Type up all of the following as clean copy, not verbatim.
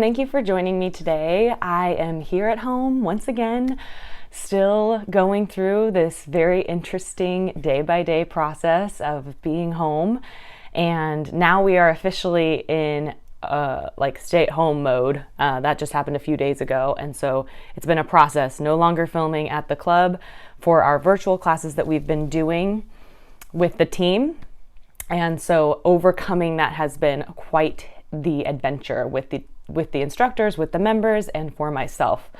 thank you for joining me today. I am here at home once again, still going through this very interesting day-by-day process of being home. And now we are officially in stay-at-home mode. That just happened a few days ago. And so it's been a process, no longer filming at the club for our virtual classes that we've been doing with the team. And so overcoming that has been quite the adventure with the instructors, with the members, and for myself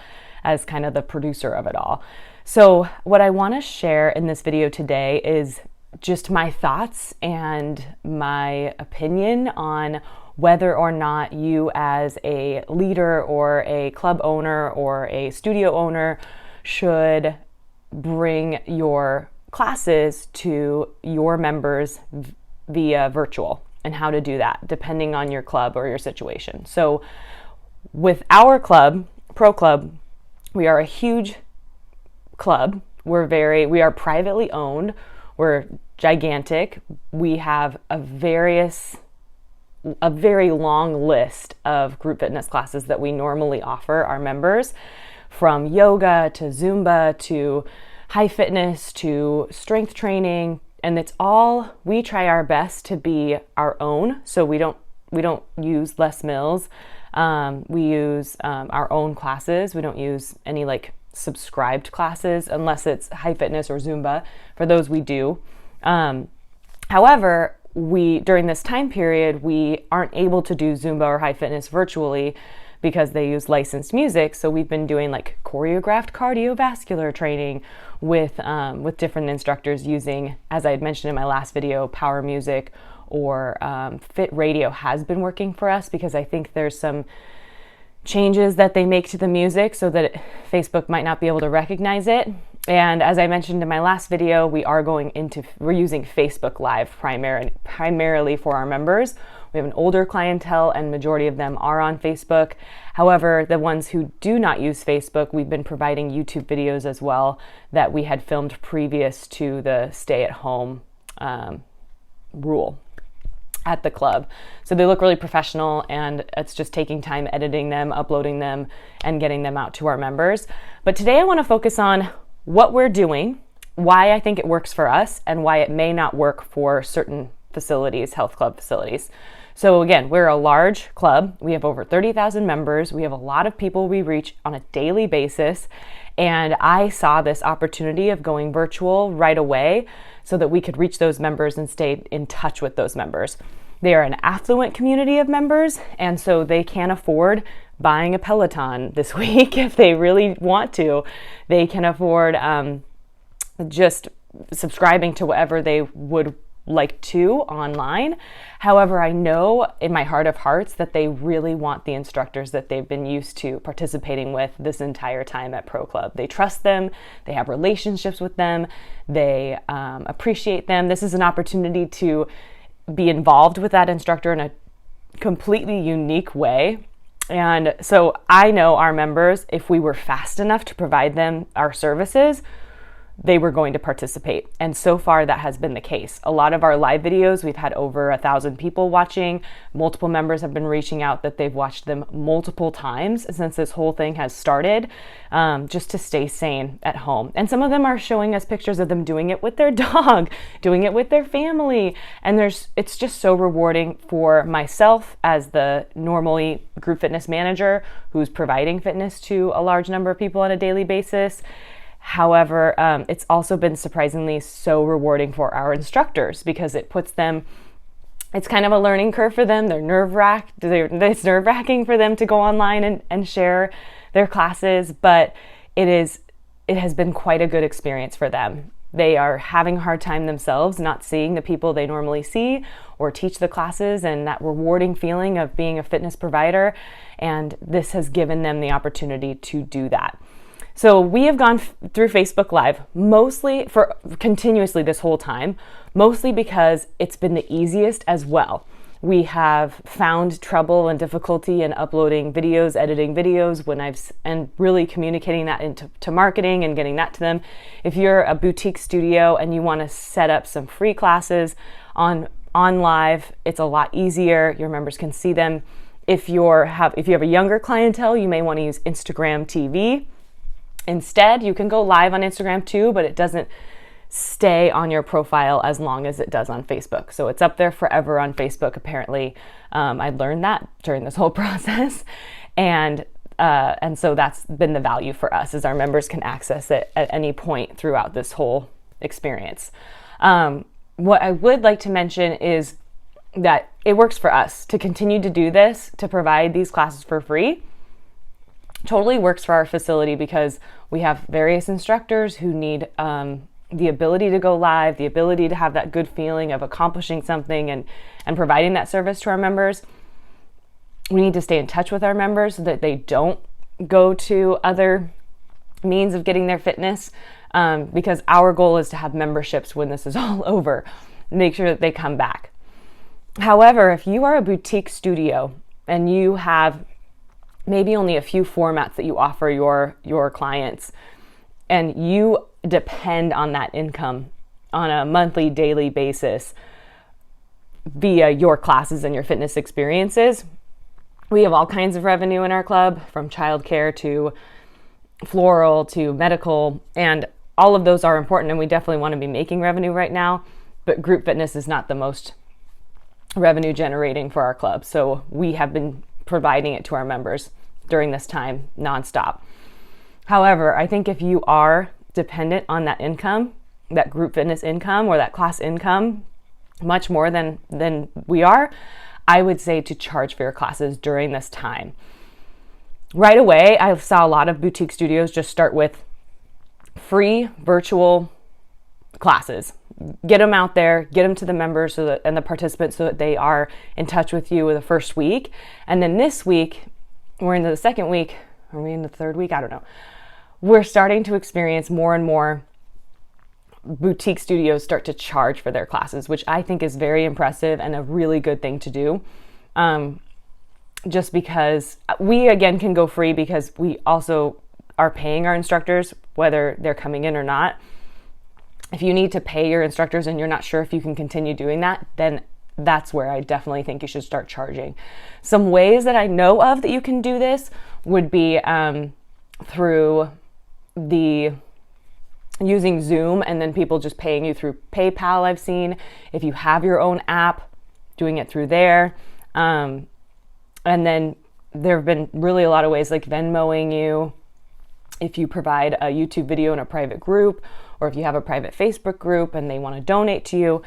as kind of the producer of it all. So what I want to share in this video today is just my thoughts and my opinion on whether or not you as a leader or a club owner or a studio owner should bring your classes to your members via virtual, and how to do that depending on your club or your situation. So with our club, Pro Club, we are a huge club. We are privately owned. We're gigantic. We have a very long list of group fitness classes that we normally offer our members, from yoga to Zumba to high fitness to strength training. And we try our best to be our own. So we don't use Les Mills. We use our own classes. We don't use any subscribed classes unless it's high fitness or Zumba. For those we do. However, during this time period, we aren't able to do Zumba or high fitness virtually because they use licensed music. So we've been doing choreographed cardiovascular training with different instructors using, as I had mentioned in my last video, power music or Fit Radio has been working for us, because I think there's some changes that they make to the music so that Facebook might not be able to recognize it. And as I mentioned in my last video, we're using Facebook Live primarily for our members. We have an older clientele and majority of them are on Facebook. However, the ones who do not use Facebook, we've been providing YouTube videos as well that we had filmed previous to the stay-at-home rule at the club. So they look really professional, and it's just taking time editing them, uploading them, and getting them out to our members. But today I want to focus on what we're doing, why I think it works for us, and why it may not work for certain facilities, health club facilities. So again, we're a large club. We have over 30,000 members. We have a lot of people we reach on a daily basis. And I saw this opportunity of going virtual right away so that we could reach those members and stay in touch with those members. They are an affluent community of members, and so they can't afford buying a Peloton this week if they really want to. They can afford just subscribing to whatever they would like to online. However, I know in my heart of hearts that they really want the instructors that they've been used to participating with this entire time at Pro Club. They trust them, they have relationships with them, they appreciate them. This is an opportunity to be involved with that instructor in a completely unique way. And so I know our members, if we were fast enough to provide them our services, they were going to participate. And so far that has been the case. A lot of our live videos, we've had over 1,000 people watching. Multiple members have been reaching out that they've watched them multiple times since this whole thing has started, just to stay sane at home. And some of them are showing us pictures of them doing it with their dog, doing it with their family. And it's just so rewarding for myself as the normally group fitness manager who's providing fitness to a large number of people on a daily basis. However, it's also been surprisingly so rewarding for our instructors, because it's kind of a learning curve for them. They're it's nerve-wracking for them to go online and share their classes, but it has been quite a good experience for them. They are having a hard time themselves not seeing the people they normally see or teach the classes, and that rewarding feeling of being a fitness provider, and this has given them the opportunity to do that. So we have gone through Facebook Live continuously this whole time, mostly because it's been the easiest as well. We have found trouble and difficulty in uploading videos, editing videos and really communicating that into marketing and getting that to them. If you're a boutique studio and you want to set up some free classes on live, it's a lot easier. Your members can see them If you have a younger clientele, you may want to use Instagram TV. Instead, you can go live on Instagram too, but it doesn't stay on your profile as long as it does on Facebook. So it's up there forever on Facebook, apparently. I learned that during this whole process. And so that's been the value for us, is our members can access it at any point throughout this whole experience. What I would like to mention is that it works for us to continue to do this, to provide these classes for free. Totally works for our facility because we have various instructors who need the ability to go live, the ability to have that good feeling of accomplishing something and providing that service to our members. We need to stay in touch with our members so that they don't go to other means of getting their fitness, because our goal is to have memberships when this is all over, make sure that they come back. However, if you are a boutique studio and you have maybe only a few formats that you offer your clients, and you depend on that income on a monthly, daily basis via your classes and your fitness experiences, we have all kinds of revenue in our club, from childcare to floral to medical, and all of those are important, and we definitely want to be making revenue right now, but group fitness is not the most revenue generating for our club. So we have been providing it to our members during this time nonstop. However, I think if you are dependent on that income, that group fitness income or that class income, much more than we are, I would say to charge for your classes during this time. Right away, I saw a lot of boutique studios just start with free virtual classes. Get them out there, get them to the members and the participants so that they are in touch with you the first week. And then this week, we're into the second week. Are we in the third week? I don't know. We're starting to experience more and more boutique studios start to charge for their classes, which I think is very impressive and a really good thing to do. Just because we, again, can go free because we also are paying our instructors, whether they're coming in or not. If you need to pay your instructors and you're not sure if you can continue doing that, then that's where I definitely think you should start charging. Some ways that I know of that you can do this would be through using Zoom, and then people just paying you through PayPal, I've seen. If you have your own app, doing it through there. And then there have been really a lot of ways, like Venmoing you, if you provide a YouTube video in a private group, or if you have a private Facebook group and they want to donate to you.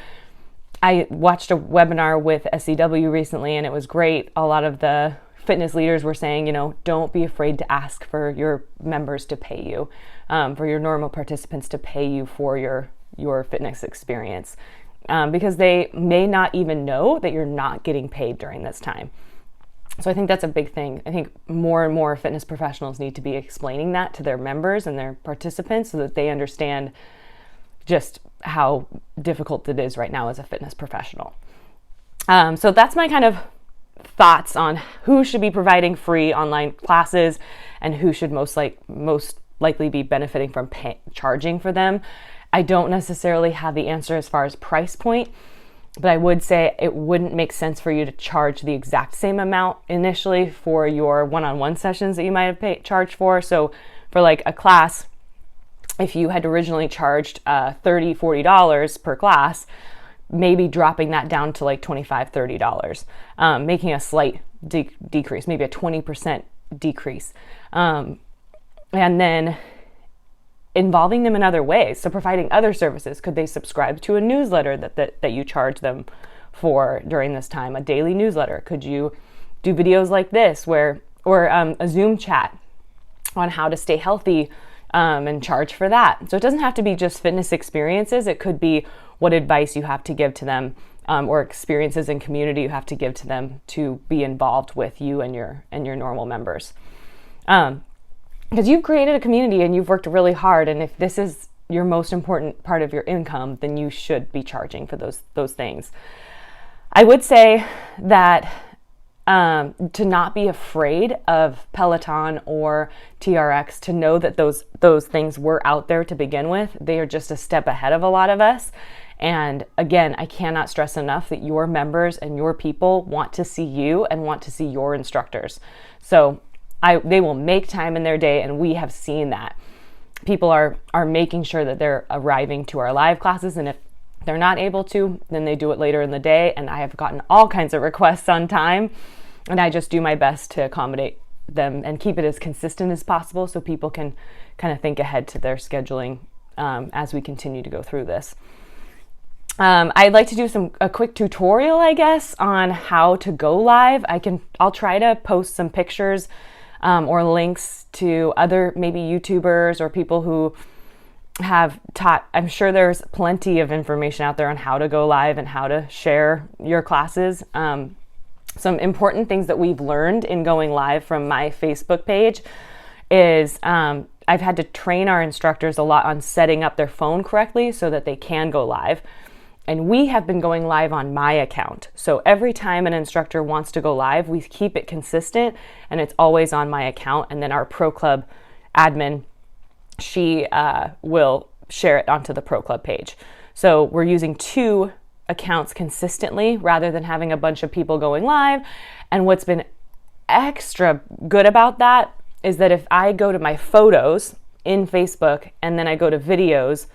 I watched a webinar with SCW recently, and it was great. A lot of the fitness leaders were saying, don't be afraid to ask for your members to pay you, for your normal participants to pay you for your fitness experience, because they may not even know that you're not getting paid during this time. So I think that's a big thing. I think more and more fitness professionals need to be explaining that to their members and their participants so that they understand just how difficult it is right now as a fitness professional. So that's my kind of thoughts on who should be providing free online classes and who should most likely be benefiting from charging for them. I don't necessarily have the answer as far as price point, but I would say it wouldn't make sense for you to charge the exact same amount initially for your one-on-one sessions that you might have charged for. So for like a class, if you had originally charged $30, $40 per class, maybe dropping that down to like $25, $30, making a slight decrease, maybe a 20% decrease. And then involving them in other ways. So providing other services. Could they subscribe to a newsletter that you charge them for during this time, a daily newsletter? Could you do videos like this or a Zoom chat on how to stay healthy and charge for that? So it doesn't have to be just fitness experiences. It could be what advice you have to give to them, or experiences in community you have to give to them to be involved with you and your normal members. Because you've created a community and you've worked really hard, and if this is your most important part of your income, then you should be charging for those things. I would say that to not be afraid of Peloton or TRX, to know that those things were out there to begin with. They are just a step ahead of a lot of us, And again, I cannot stress enough that your members and your people want to see you and want to see your instructors. So they will make time in their day, and we have seen that. People are making sure that they're arriving to our live classes, and if they're not able to, then they do it later in the day. And I have gotten all kinds of requests on time, and I just do my best to accommodate them and keep it as consistent as possible so people can kind of think ahead to their scheduling as we continue to go through this. I'd like to do a quick tutorial, I guess, on how to go live. I'll try to post some pictures or links to other maybe YouTubers or people who have taught. I'm sure there's plenty of information out there on how to go live and how to share your classes. Some important things that we've learned in going live from my Facebook page is I've had to train our instructors a lot on setting up their phone correctly so that they can go live. And we have been going live on my account. So every time an instructor wants to go live, we keep it consistent and it's always on my account. And then our Pro Club admin, she will share it onto the Pro Club page. So we're using 2 accounts consistently rather than having a bunch of people going live. And what's been extra good about that is that if I go to my photos in Facebook and then I go to videos,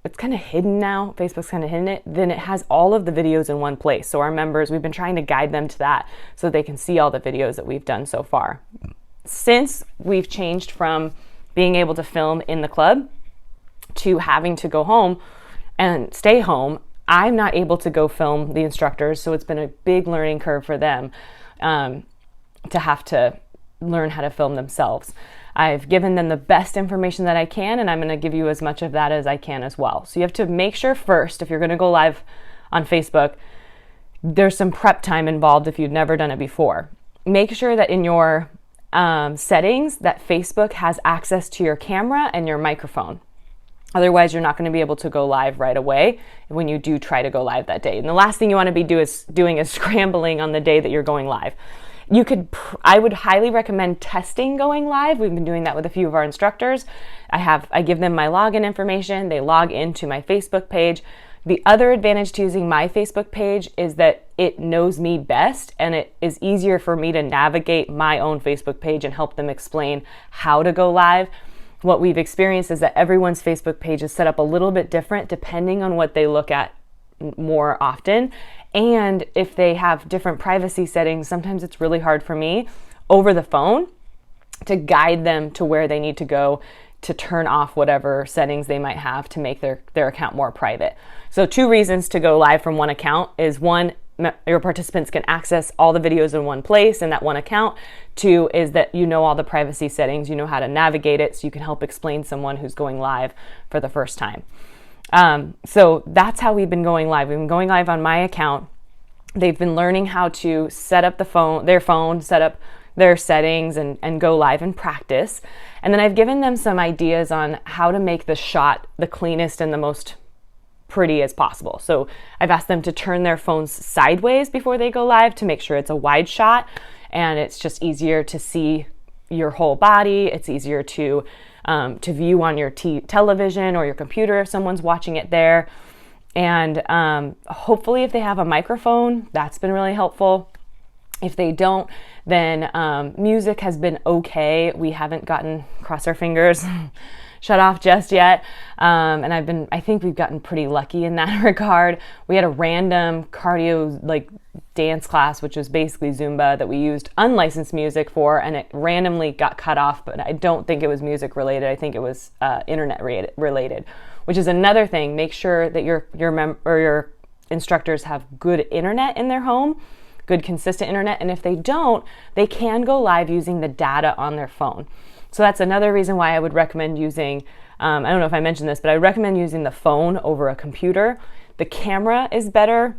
it's kind of hidden now. Facebook's kind of hidden it. Then it has all of the videos in one place. So our members, we've been trying to guide them to that so they can see all the videos that we've done so far. Since we've changed from being able to film in the club to having to go home and stay home, I'm not able to go film the instructors. So it's been a big learning curve for them to have to learn how to film themselves. I've given them the best information that I can, and I'm going to give you as much of that as I can as well. So you have to make sure first, if you're going to go live on Facebook, there's some prep time involved if you've never done it before. Make sure that in your settings that Facebook has access to your camera and your microphone. Otherwise, you're not going to be able to go live right away when you do try to go live that day. And the last thing you want to be doing is scrambling on the day that you're going live. I would highly recommend testing going live. We've been doing that with a few of our instructors. I give them my login information. They log into my Facebook page. The other advantage to using my Facebook page is that it knows me best, and it is easier for me to navigate my own Facebook page and help them explain how to go live. What we've experienced is that everyone's Facebook page is set up a little bit different depending on what they look at more often. And if they have different privacy settings, sometimes it's really hard for me over the phone to guide them to where they need to go to turn off whatever settings they might have to make their account more private. So 2 reasons to go live from one account is 1, your participants can access all the videos in one place in that one account. 2 is that you know all the privacy settings, you know how to navigate it, so you can help explain someone who's going live for the first time. So that's how we've been going live. We've been going live on my account. They've been learning how to set up their phone, set up their settings and go live and practice. And then I've given them some ideas on how to make the shot the cleanest and the most pretty as possible. So I've asked them to turn their phones sideways before they go live to make sure it's a wide shot, and it's just easier to see your whole body. It's easier to view on your television or your computer if someone's watching it there. And hopefully if they have a microphone, that's been really helpful. If they don't, then music has been okay. We haven't gotten, cross our fingers, shut off just yet. And I think we've gotten pretty lucky in that regard. We had a random cardio dance class, which was basically Zumba, that we used unlicensed music for, and it randomly got cut off, but I don't think it was music related. I think it was internet related, which is another thing. Make sure that your instructors have good internet in their home, good consistent internet, and if they don't, they can go live using the data on their phone. So that's another reason why I would recommend using, I don't know if I mentioned this, but I recommend using the phone over a computer. The camera is better.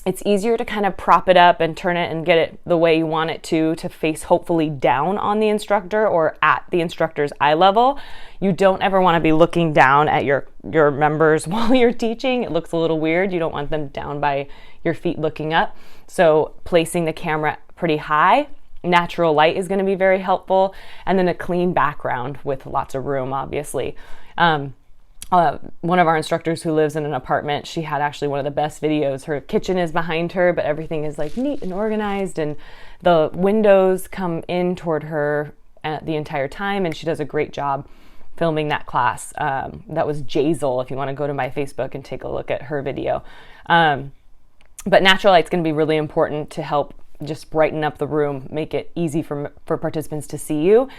It's easier to kind of prop it up and turn it and get it the way you want it to face hopefully down on the instructor or at the instructor's eye level. You don't ever want to be looking down at your members while you're teaching. It looks a little weird. You don't want them down by your feet looking up. So placing the camera pretty high, natural light is going to be very helpful, and then a clean background with lots of room, obviously. one of our instructors who lives in an apartment, she had actually one of the best videos. Her kitchen is behind her, but everything is like neat and organized, and the windows come in toward her the entire time, and she does a great job filming that class. That was Jazel, if you want to go to my Facebook and take a look at her video. But natural light's going to be really important to help just brighten up the room, make it easy for participants to see you.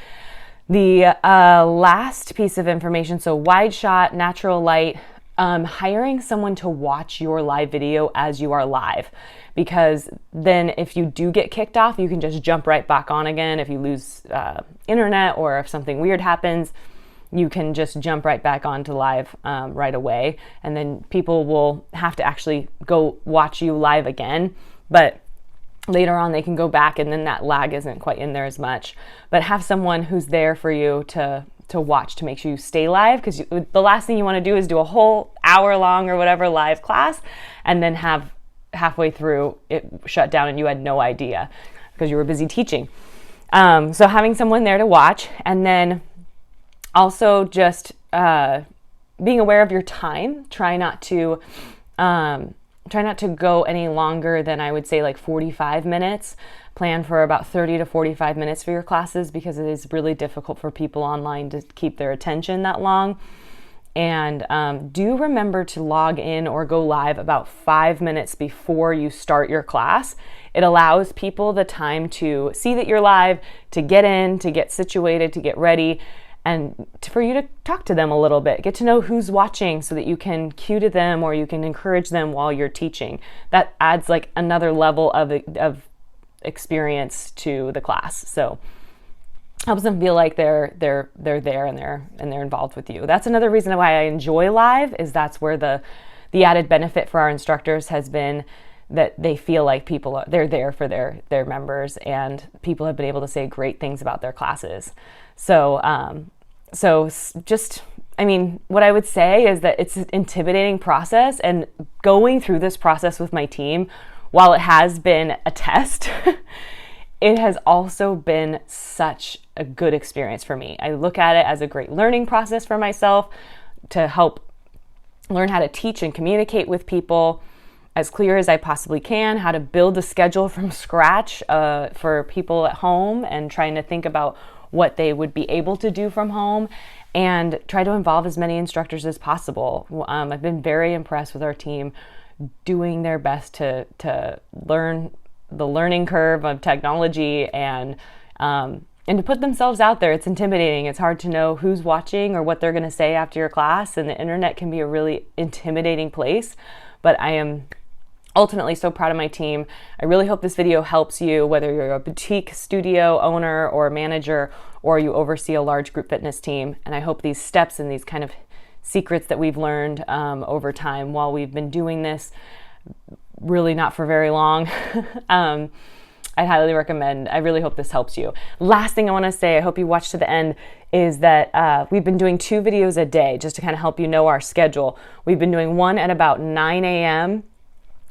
The last piece of information, so wide shot, natural light, hiring someone to watch your live video as you are live, because then if you do get kicked off, you can just jump right back on again. If you lose internet or if something weird happens, you can just jump right back onto live right away, and then people will have to actually go watch you live again. But later on, they can go back, and then that lag isn't quite in there as much. But have someone who's there for you to watch to make sure you stay live, because the last thing you want to do is do a whole hour long or whatever live class and then have halfway through it shut down and you had no idea because you were busy teaching. So having someone there to watch, and then also just being aware of your time. Try not to go any longer than, I would say, like 45 minutes. Plan for about 30 to 45 minutes for your classes, because it is really difficult for people online to keep their attention that long. And do remember to log in or go live about 5 minutes before you start your class. It allows people the time to see that you're live, to get in, to get situated, to get ready, and for you to talk to them a little bit, get to know who's watching so that you can cue to them or you can encourage them while you're teaching. That adds like another level of experience to the class. So helps them feel like they're there and they're involved with you. That's another reason why I enjoy live, is that's where the added benefit for our instructors has been that they feel like they're there for their members, and people have been able to say great things about their classes. So what I would say is that it's an intimidating process, and going through this process with my team, while it has been a test, it has also been such a good experience for me. I look at it as a great learning process for myself to help learn how to teach and communicate with people as clear as I possibly can, how to build a schedule from scratch for people at home, and trying to think about what they would be able to do from home, and try to involve as many instructors as possible. I've been very impressed with our team doing their best to learn the learning curve of technology and to put themselves out there. It's intimidating. It's hard to know who's watching or what they're going to say after your class, and the internet can be a really intimidating place. But I am ultimately so proud of my team. I really hope this video helps you, whether you're a boutique studio owner or manager, or you oversee a large group fitness team. And I hope these steps and these kind of secrets that we've learned over time while we've been doing this, really not for very long, I highly recommend. I really hope this helps you. Last thing I want to say, I hope you watch to the end, is that we've been doing 2 videos a day just to kind of help you know our schedule. We've been doing one at about 9 a.m.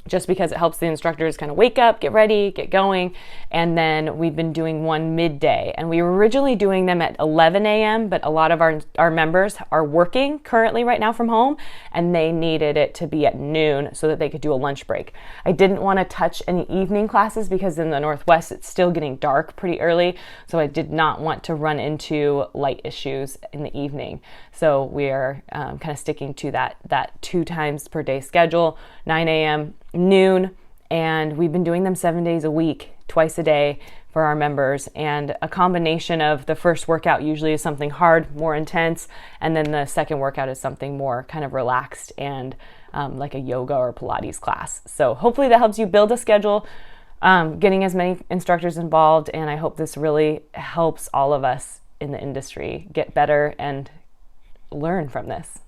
just because it helps the instructors kind of wake up, get ready, get going. And then we've been doing one midday. And we were originally doing them at 11 a.m., but a lot of our members are working currently right now from home, and they needed it to be at noon so that they could do a lunch break. I didn't want to touch any evening classes because in the Northwest, it's still getting dark pretty early. So I did not want to run into light issues in the evening. So we are kind of sticking to that 2 times per day schedule, 9 a.m., noon, and we've been doing them 7 days a week, twice a day for our members. And a combination of the first workout usually is something hard, more intense, and then the second workout is something more kind of relaxed and like a yoga or Pilates class. So hopefully that helps you build a schedule, getting as many instructors involved, and I hope this really helps all of us in the industry get better and learn from this.